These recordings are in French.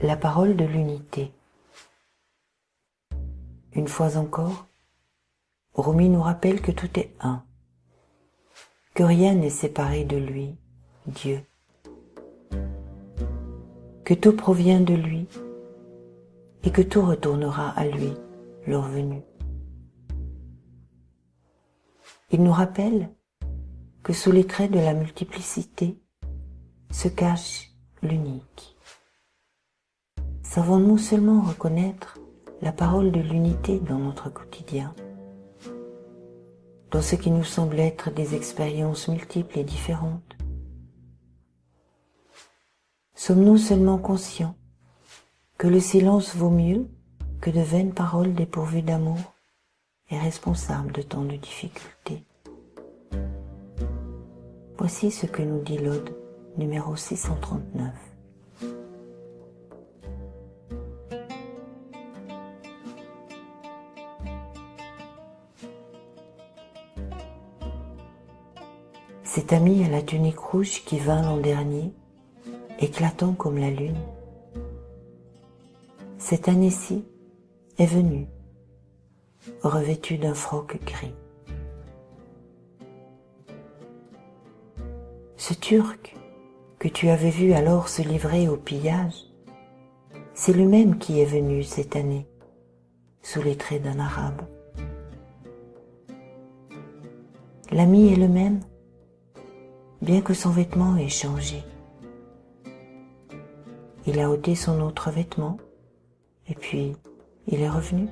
La parole de l'unité. Une fois encore, Rumi nous rappelle que tout est un, que rien n'est séparé de lui, Dieu, que tout provient de lui et que tout retournera à lui, l'heure venue. Il nous rappelle que sous les traits de la multiplicité se cache l'unique. Savons-nous seulement reconnaître la parole de l'unité dans notre quotidien, dans ce qui nous semble être des expériences multiples et différentes? Sommes-nous seulement conscients que le silence vaut mieux que de vaines paroles dépourvues d'amour et responsables de tant de difficultés? Voici ce que nous dit l'Ode numéro 639. Cet ami à la tunique rouge qui vint l'an dernier, éclatant comme la lune, cette année-ci est venu, revêtu d'un froc gris. Ce Turc que tu avais vu alors se livrer au pillage, c'est le même qui est venu cette année, sous les traits d'un Arabe. L'ami est le même, bien que son vêtement ait changé. Il a ôté son autre vêtement, et puis il est revenu.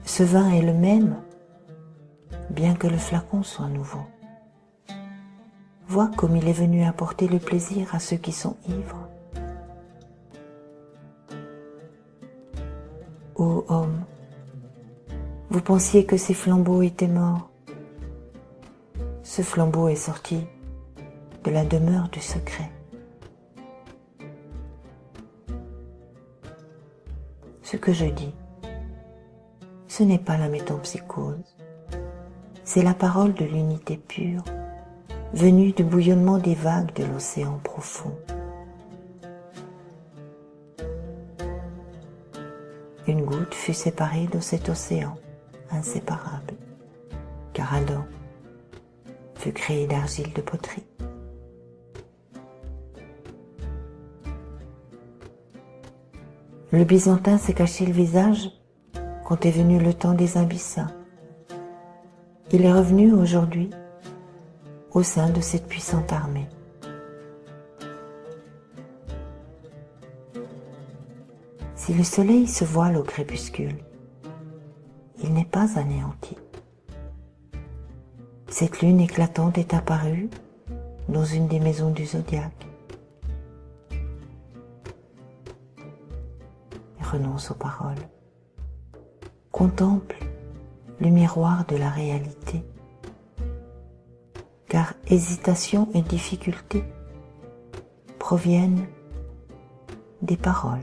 Ce vin est le même, bien que le flacon soit nouveau. Vois comme il est venu apporter le plaisir à ceux qui sont ivres. Ô homme, vous pensiez que ces flambeaux étaient morts. Ce flambeau est sorti de la demeure du secret. Ce que je dis, ce n'est pas la métempsychose, c'est la parole de l'unité pure, venue du bouillonnement des vagues de l'océan profond. Une goutte fut séparée de cet océan inséparable, car Adam fut créé d'argile de poterie. Le Byzantin s'est caché le visage quand est venu le temps des Abyssins. Il est revenu aujourd'hui au sein de cette puissante armée. Si le soleil se voile au crépuscule, il n'est pas anéanti. Cette lune éclatante est apparue dans une des maisons du zodiaque. Renonce aux paroles. Contemple le miroir de la réalité, car hésitation et difficulté proviennent des paroles.